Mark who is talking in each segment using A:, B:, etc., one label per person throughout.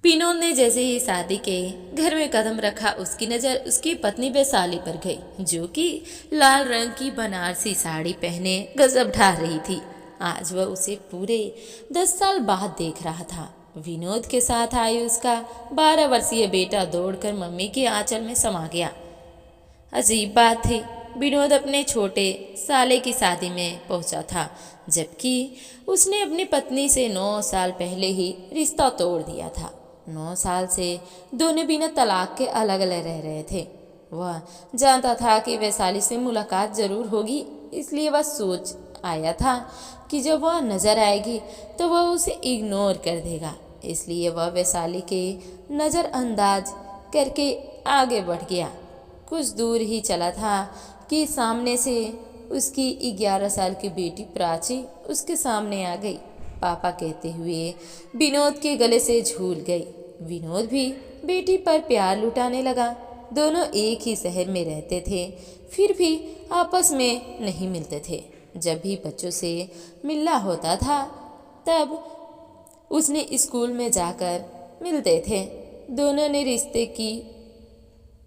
A: विनोद ने जैसे ही शादी के घर में कदम रखा उसकी नज़र उसकी पत्नी वैशाली पर गई, जो कि लाल रंग की बनारसी साड़ी पहने गजब ढा रही थी। आज वह उसे पूरे 10 साल बाद देख रहा था। विनोद के साथ आई उसका 12 वर्षीय बेटा दौड़कर मम्मी के आंचल में समा गया। अजीब बात थी, विनोद अपने छोटे साले की शादी में पहुंचा था, जबकि उसने अपनी पत्नी से 9 साल पहले ही रिश्ता तोड़ दिया था। 9 साल से दोनों बिना तलाक के अलग अलग रह रहे थे। वह जानता था कि वैशाली से मुलाकात जरूर होगी, इसलिए वह सोच आया था कि जब वह नजर आएगी तो वह उसे इग्नोर कर देगा। इसलिए वह वैशाली के नज़रअंदाज करके आगे बढ़ गया। कुछ दूर ही चला था कि सामने से उसकी 11 साल की बेटी प्राची उसके सामने आ गई। पापा कहते हुए विनोद के गले से झूल गई। विनोद भी बेटी पर प्यार लुटाने लगा। दोनों एक ही शहर में रहते थे, फिर भी आपस में नहीं मिलते थे। जब भी बच्चों से मिलना होता था तब उसने स्कूल में जाकर मिलते थे। दोनों ने रिश्ते की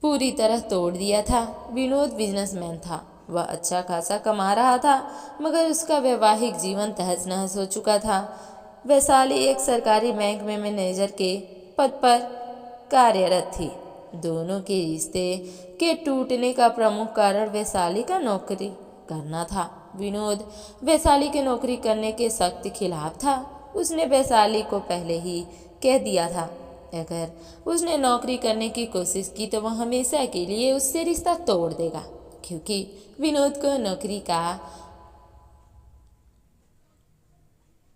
A: पूरी तरह तोड़ दिया था। विनोद बिजनेसमैन था, वह अच्छा खासा कमा रहा था, मगर उसका वैवाहिक जीवन तहस नहस हो चुका था। वैशाली एक सरकारी बैंक में मैनेजर के पद पर कार्यरत थी। दोनों के रिश्ते के टूटने का प्रमुख कारण वैशाली का नौकरी करना था। विनोद वैशाली के नौकरी करने के सख्त खिलाफ था। उसने वैशाली को पहले ही कह दिया था, अगर उसने नौकरी करने की कोशिश की तो वह हमेशा के लिए उससे रिश्ता तोड़ देगा, क्योंकि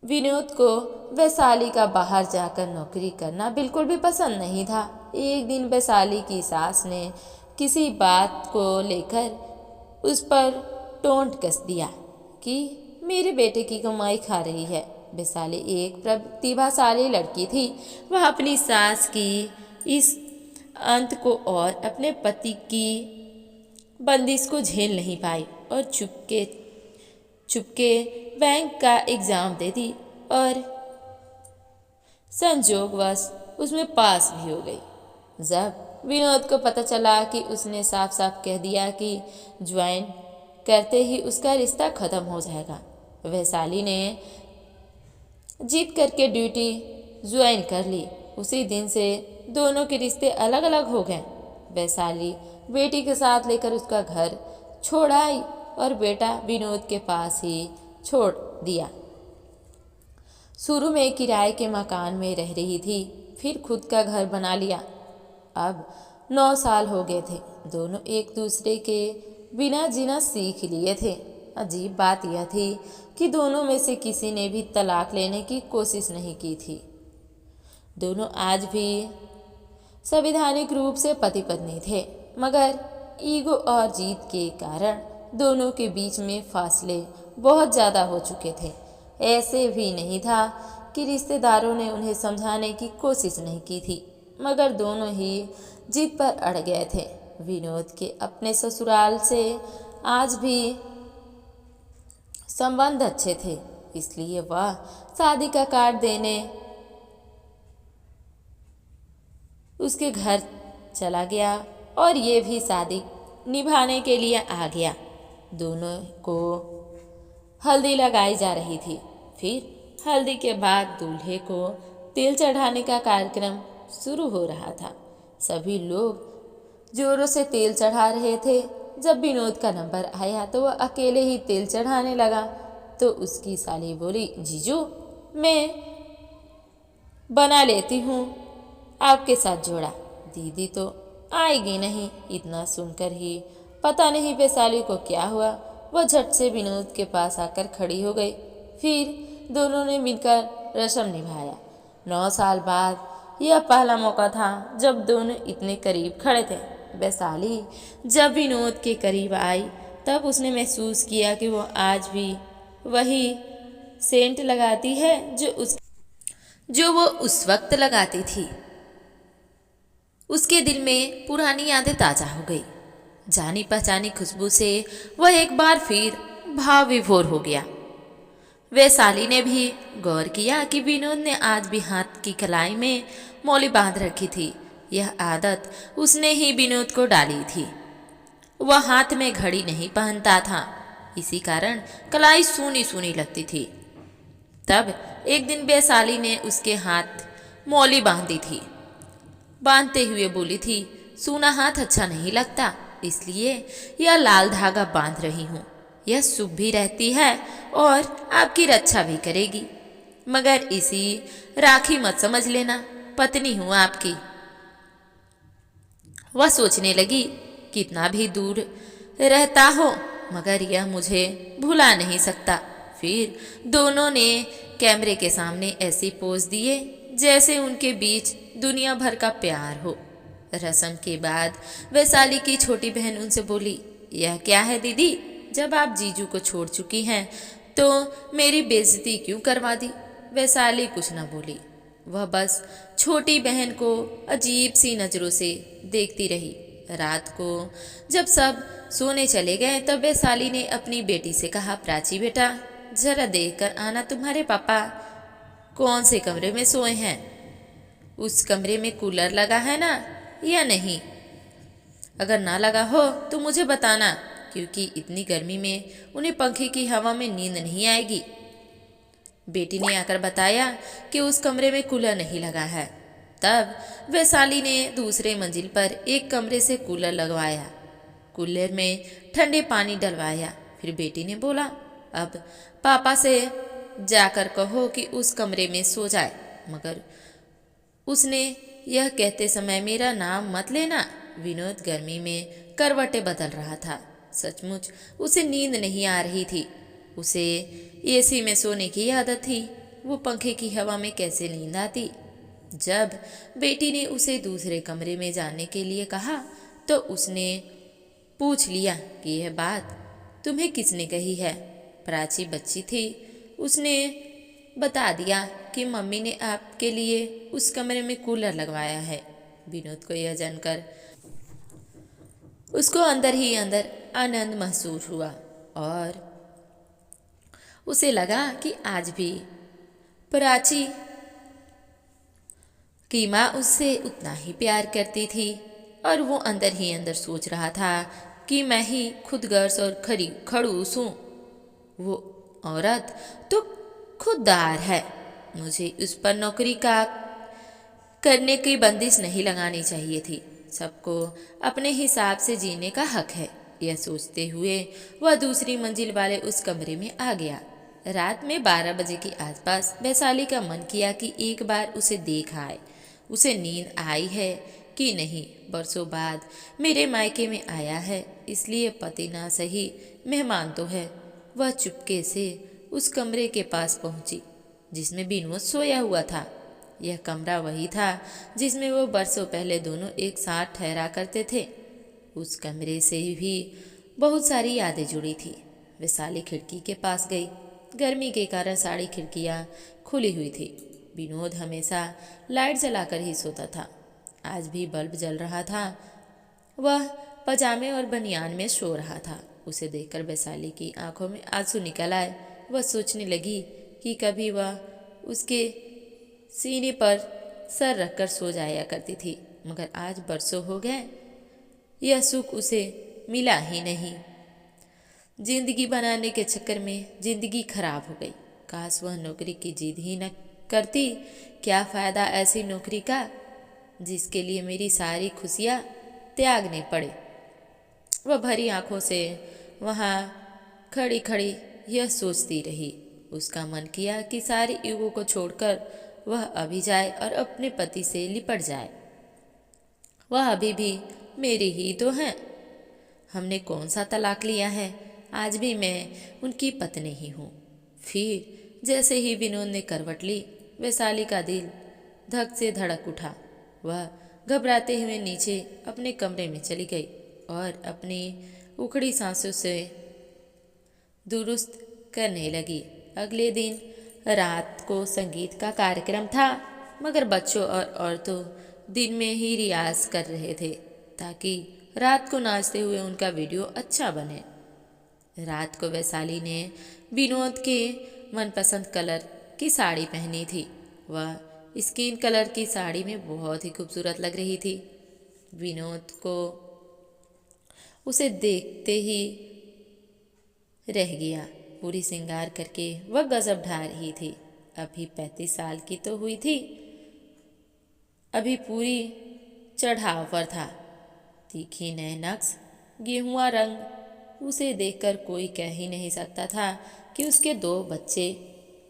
A: विनोद को वैशाली का बाहर जाकर नौकरी करना बिल्कुल भी पसंद नहीं था। एक दिन वैशाली की सास ने किसी बात को लेकर उस पर टोंट कस दिया कि मेरे बेटे की कमाई खा रही है। वैशाली एक प्रतिभाशाली लड़की थी। वह अपनी सास की इस अंत को और अपने पति की बंदिश को झेल नहीं पाई और चुपके चुपके बैंक का एग्ज़ाम दे दी और संजोगवश उसमें पास भी हो गई। जब विनोद को पता चला कि उसने साफ साफ कह दिया कि ज्वाइन करते ही उसका रिश्ता ख़त्म हो जाएगा, वैशाली ने जीत करके ड्यूटी ज्वाइन कर ली। उसी दिन से दोनों के रिश्ते अलग अलग हो गए। वैशाली बेटी के साथ लेकर उसका घर छोड़ आई और बेटा विनोद के पास ही छोड़ दिया। शुरू में किराए के मकान में रह रही थी, फिर खुद का घर बना लिया। अब 9 साल हो गए थे। दोनों एक दूसरे के बिना जीना सीख लिए थे। अजीब बात यह थी कि दोनों में से किसी ने भी तलाक लेने की कोशिश नहीं की थी। दोनों आज भी संवैधानिक रूप से पति पत्नी थे, मगर ईगो और जीत के कारण दोनों के बीच में फासले बहुत ज़्यादा हो चुके थे। ऐसे भी नहीं था कि रिश्तेदारों ने उन्हें समझाने की कोशिश नहीं की थी, मगर दोनों ही जिद पर अड़ गए थे। विनोद के अपने ससुराल से आज भी संबंध अच्छे थे, इसलिए वह शादी का कार्ड देने उसके घर चला गया और ये भी शादी निभाने के लिए आ गया। दोनों को हल्दी लगाई जा रही थी। फिर हल्दी के बाद दूल्हे को तेल चढ़ाने का कार्यक्रम शुरू हो रहा था। सभी लोग जोरों से तेल चढ़ा रहे थे। जब विनोद का नंबर आया तो वह अकेले ही तेल चढ़ाने लगा, तो उसकी साली बोली, जीजू मैं बना लेती हूँ आपके साथ जोड़ा। दीदी तो आएगी नहीं। इतना सुनकर ही पता नहीं वैशाली को क्या हुआ, वह झट से विनोद के पास आकर खड़ी हो गई। फिर दोनों ने मिलकर रस्म निभाया। 9 साल बाद यह पहला मौका था जब दोनों इतने करीब खड़े थे। वैशाली जब विनोद के करीब आई तब उसने महसूस किया कि वो आज भी वही सेंट लगाती है जो वो उस वक्त लगाती थी। उसके दिल में पुरानी यादें ताज़ा हो गई। जानी पहचानी खुशबू से वह एक बार फिर भाव विभोर हो गया। वैशाली ने भी गौर किया कि विनोद ने आज भी हाथ की कलाई में मौली बांध रखी थी। यह आदत उसने ही विनोद को डाली थी। वह हाथ में घड़ी नहीं पहनता था, इसी कारण कलाई सूनी सूनी लगती थी। तब एक दिन वैशाली ने उसके हाथ मौली बांधी थी। बांधते हुए बोली थी, सूना हाथ अच्छा नहीं लगता, इसलिए यह लाल धागा बांध रही हूँ। यह शुभ भी रहती है और आपकी रक्षा भी करेगी। मगर इसी राखी मत समझ लेना, पत्नी हूँ आपकी। वह सोचने लगी, कितना भी दूर रहता हो मगर यह मुझे भुला नहीं सकता। फिर दोनों ने कैमरे के सामने ऐसी पोज दिए जैसे उनके बीच दुनिया भर का प्यार हो। रस्म के बाद वैशाली की छोटी बहन उनसे बोली, यह क्या है दीदी, जब आप जीजू को छोड़ चुकी हैं तो मेरी बेइज्जती क्यों करवा दी। वैशाली कुछ न बोली, वह बस छोटी बहन को अजीब सी नज़रों से देखती रही। रात को जब सब सोने चले गए तब वैशाली ने अपनी बेटी से कहा, प्राची बेटा जरा देख कर आना तुम्हारे पापा कौन से कमरे में सोए हैं। उस कमरे में कूलर लगा है ना या नहीं? अगर ना लगा हो तो मुझे बताना, क्योंकि इतनी गर्मी में उन्हें पंखे की हवा में नींद नहीं आएगी। बेटी ने आकर बताया कि उस कमरे में कूलर नहीं लगा है। तब वैशाली ने दूसरे मंजिल पर एक कमरे से कूलर लगवाया, कूलर में ठंडे पानी डलवाया। फिर बेटी ने बोला, अब पापा से जाकर कहो कि उस कमरे में सो जाए, मगर उसने यह कहते समय मेरा नाम मत लेना। विनोद गर्मी में करवटें बदल रहा था। सचमुच उसे नींद नहीं आ रही थी। उसे एसी में सोने की आदत थी, वो पंखे की हवा में कैसे नींद आती। जब बेटी ने उसे दूसरे कमरे में जाने के लिए कहा तो उसने पूछ लिया कि यह बात तुम्हें किसने कही है। प्राची बच्ची थी, उसने बता दिया कि मम्मी ने आपके लिए उस कमरे में कूलर लगवाया है। विनोद को यह जानकर उसको अंदर ही अंदर आनंद महसूस हुआ और उसे लगा कि आज भी प्राची की माँ उससे उतना ही प्यार करती थी। और वो अंदर ही अंदर सोच रहा था कि मैं ही खुदगर्ज और खड़ूस हूँ, वो औरत तो खुददार है। मुझे उस पर नौकरी का करने की बंदिश नहीं लगानी चाहिए थी। सबको अपने हिसाब से जीने का हक है। यह सोचते हुए वह दूसरी मंजिल वाले उस कमरे में आ गया। रात में 12 बजे के आसपास वैशाली का मन किया कि एक बार उसे देख आए, उसे नींद आई है कि नहीं। बरसों बाद मेरे मायके में आया है, इसलिए पति ना सही मेहमान तो है। वह चुपके से उस कमरे के पास पहुंची जिसमें विनोद सोया हुआ था। यह कमरा वही था जिसमें वो बरसों पहले दोनों एक साथ ठहरा करते थे। उस कमरे से भी बहुत सारी यादें जुड़ी थी। वैशाली खिड़की के पास गई। गर्मी के कारण सारी खिड़कियाँ खुली हुई थी। विनोद हमेशा लाइट जलाकर ही सोता था, आज भी बल्ब जल रहा था। वह पजामे और बनियान में सो रहा था। उसे देखकर वैशाली की आंखों में आंसू निकल आए। वह सोचने लगी कि कभी वह उसके सीने पर सर रखकर सो जाया करती थी, मगर आज बरसों हो गए यह सुख उसे मिला ही नहीं। जिंदगी बनाने के चक्कर में जिंदगी खराब हो गई। काश वह नौकरी की जिद ही न करती। क्या फ़ायदा ऐसी नौकरी का जिसके लिए मेरी सारी खुशियाँ त्यागने पड़े। वह भरी आंखों से वहाँ खड़ी खड़ी यह सोचती रही। उसका मन किया कि सारी युगों को छोड़कर वह अभी जाए और अपने पति से लिपट जाए। वह अभी भी मेरी ही तो है, हमने कौन सा तलाक लिया है, आज भी मैं उनकी पत्नी ही हूँ। फिर जैसे ही विनोद ने करवट ली, वैशाली का दिल धक से धड़क उठा। वह घबराते हुए नीचे अपने कमरे में चली गई और अपनी उखड़ी सांसों से दुरुस्त करने लगी। अगले दिन रात को संगीत का कार्यक्रम था, मगर बच्चों और औरतों दिन में ही रियाज कर रहे थे ताकि रात को नाचते हुए उनका वीडियो अच्छा बने। रात को वैशाली ने विनोद के मनपसंद कलर की साड़ी पहनी थी। वह स्किन कलर की साड़ी में बहुत ही खूबसूरत लग रही थी। विनोद को उसे देखते ही रह गया। पूरी श्रृंगार करके वह गजब ढा रही थी। अभी 35 साल की तो हुई थी, अभी पूरी चढ़ाव पर था। तीखी नए नक्श, गेहुआ रंग, उसे देखकर कोई कह ही नहीं सकता था कि उसके 2 बच्चे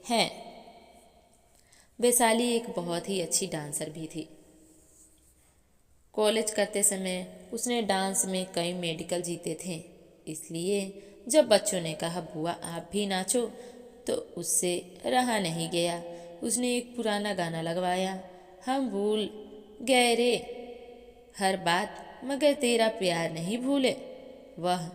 A: हैं। वैशाली एक बहुत ही अच्छी डांसर भी थी। कॉलेज करते समय उसने डांस में कई मेडल जीते थे। इसलिए जब बच्चों ने कहा बुआ आप भी नाचो तो उससे रहा नहीं गया। उसने एक पुराना गाना लगवाया, हम भूल गए रे हर बात मगर तेरा प्यार नहीं भूले। वह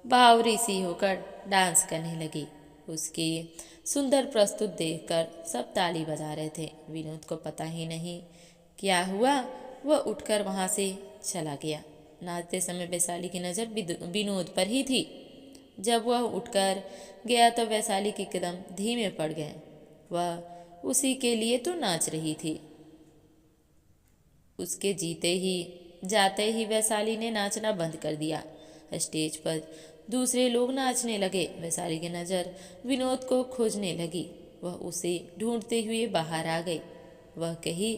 A: बावरी सी होकर डांस करने लगी। उसकी सुंदर प्रस्तुत देखकर सब ताली बजा रहे थे। विनोद को पता ही नहीं क्या हुआ, वह उठकर वहाँ से चला गया। नाचते समय वैशाली की नज़र विनोद पर ही थी। जब वह उठकर गया तो वैशाली के कदम धीमे पड़ गए। वह उसी के लिए तो नाच रही थी। उसके जीते ही जाते ही वैशाली ने नाचना बंद कर दिया। स्टेज पर दूसरे लोग नाचने लगे। वैशाली की नज़र विनोद को खोजने लगी। वह उसे ढूंढते हुए बाहर आ गई। वह कहीं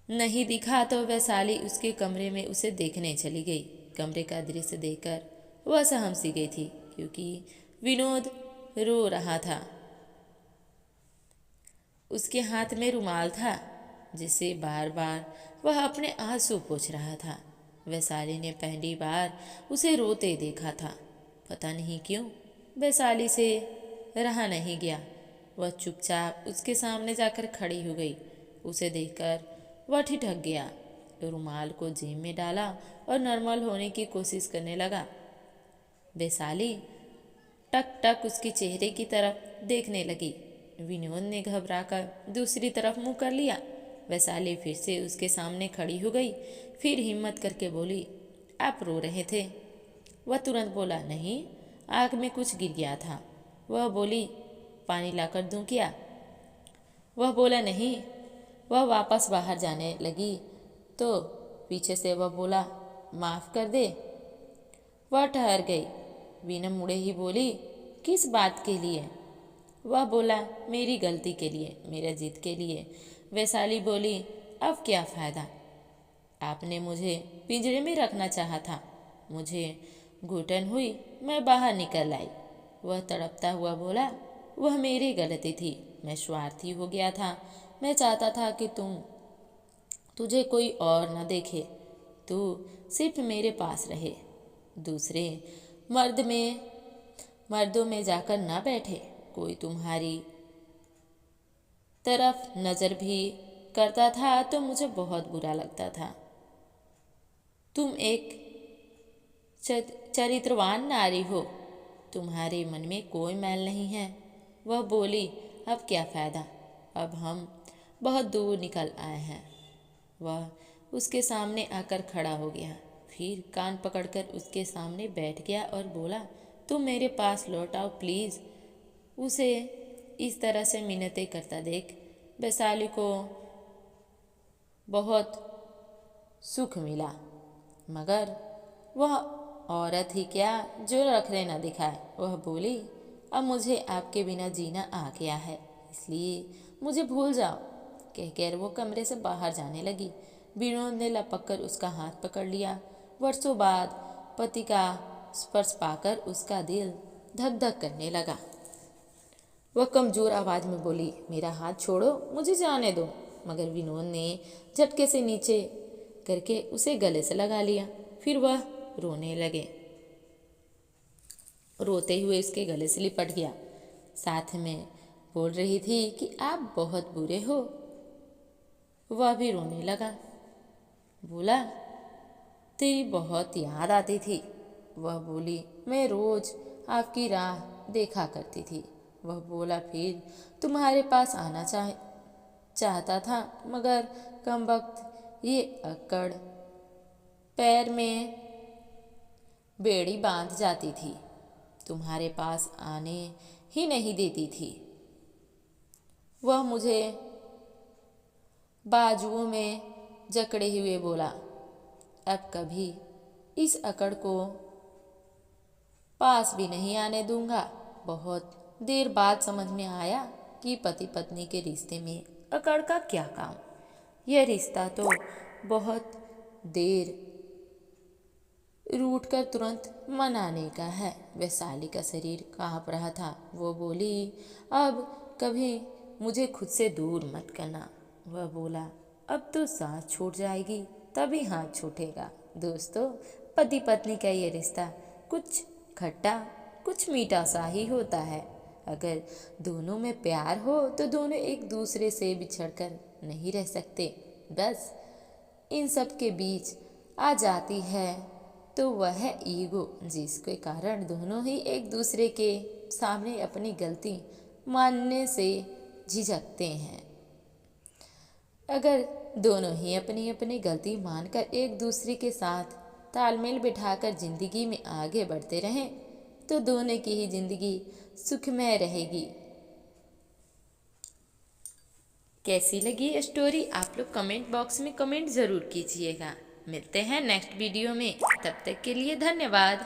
A: नहीं दिखा तो वैशाली उसके कमरे में उसे देखने चली गई। कमरे का दृश्य देखकर वह सहम सी गई थी क्योंकि विनोद रो रहा था। उसके हाथ में रुमाल था जिससे बार बार वह अपने आंसू पोंछ रहा था। वैशाली ने पहली बार उसे रोते देखा था। पता नहीं क्यों वैशाली से रहा नहीं गया। वह चुपचाप उसके सामने जाकर खड़ी हो गई। उसे देखकर वह ठिठक गया, रुमाल को जेब में डाला और नॉर्मल होने की कोशिश करने लगा। वैशाली टक टक उसके चेहरे की तरफ देखने लगी। विनोद ने घबराकर दूसरी तरफ मुंह कर लिया। वैशाली फिर से उसके सामने खड़ी हो गई। फिर हिम्मत करके बोली, आप रो रहे थे? वह तुरंत बोला, नहीं, आँख में कुछ गिर गया था। वह बोली, पानी लाकर दूं क्या? वह बोला, नहीं। वह वापस बाहर जाने लगी तो पीछे से वह बोला, माफ़ कर दे। वह ठहर गई। वीना मुड़े ही बोली, किस बात के लिए? वह बोला, मेरी गलती के लिए, मेरे जिद के लिए। वैशाली बोली, अब क्या फ़ायदा? आपने मुझे पिंजरे में रखना चाहा था। मुझे घुटन हुई, मैं बाहर निकल आई। वह तड़पता हुआ बोला, वह मेरी गलती थी, मैं स्वार्थी हो गया था। मैं चाहता था कि तुझे कोई और न देखे, तू सिर्फ मेरे पास रहे, दूसरे मर्दों में जाकर ना बैठे। कोई तुम्हारी तरफ नज़र भी करता था तो मुझे बहुत बुरा लगता था। तुम एक चरित्रवान नारी हो, तुम्हारे मन में कोई मैल नहीं है। वह बोली, अब क्या फ़ायदा, अब हम बहुत दूर निकल आए हैं। वह उसके सामने आकर खड़ा हो गया, फिर कान पकड़कर उसके सामने बैठ गया और बोला, तुम मेरे पास लौट आओ प्लीज़। उसे इस तरह से मिन्नतें करता देख वैशाली को बहुत सुख मिला, मगर वह औरत ही क्या जो रखने न दिखाए। वह बोली, अब मुझे आपके बिना जीना आ गया है, इसलिए मुझे भूल जाओ। कहकर वो कमरे से बाहर जाने लगी। विनोद ने लपक कर उसका हाथ पकड़ लिया। वर्षों बाद पति का स्पर्श पाकर उसका दिल धक धक करने लगा। वह कमज़ोर आवाज़ में बोली, मेरा हाथ छोड़ो, मुझे जाने दो। मगर विनोद ने झटके से नीचे करके उसे गले से लगा लिया। फिर वह रोने लगे। रोते हुए उसके गले से लिपट गया, साथ में बोल रही थी कि आप बहुत बुरे हो। वह भी रोने लगा। बोला, तेरी बहुत याद आती थी। वह बोली, मैं रोज़ आपकी राह देखा करती थी। वह बोला, फिर तुम्हारे पास आना चाहता था, मगर कमबख्त ये अक्कड़ पैर में बेड़ी बांध जाती थी। तुम्हारे पास आने ही नहीं देती थी। वह मुझे बाजुओं में जकड़े हुए बोला, अब कभी इस अकड़ को पास भी नहीं आने दूंगा। बहुत देर बाद समझ में आया कि पति पत्नी के रिश्ते में अकड़ का क्या काम। यह रिश्ता तो बहुत देर रूठ कर तुरंत मनाने का है। वैशाली का शरीर कांप रहा था। वो बोली, अब कभी मुझे खुद से दूर मत करना। वह बोला, अब तो सांस छूट जाएगी तभी हाथ छूटेगा। दोस्तों, पति पत्नी का ये रिश्ता कुछ खट्टा कुछ मीठा सा ही होता है। अगर दोनों में प्यार हो तो दोनों एक दूसरे से बिछड़कर नहीं रह सकते। बस इन सब के बीच आ जाती है तो वह है ईगो, जिसके कारण दोनों ही एक दूसरे के सामने अपनी गलती मानने से झिझकते हैं। अगर दोनों ही अपनी अपनी गलती मानकर एक दूसरे के साथ तालमेल बिठाकर जिंदगी में आगे बढ़ते रहें तो दोनों की ही जिंदगी सुखमय रहेगी। कैसी लगी ये स्टोरी आप लोग कमेंट बॉक्स में कमेंट ज़रूर कीजिएगा। मिलते हैं नेक्स्ट वीडियो में, तब तक के लिए धन्यवाद।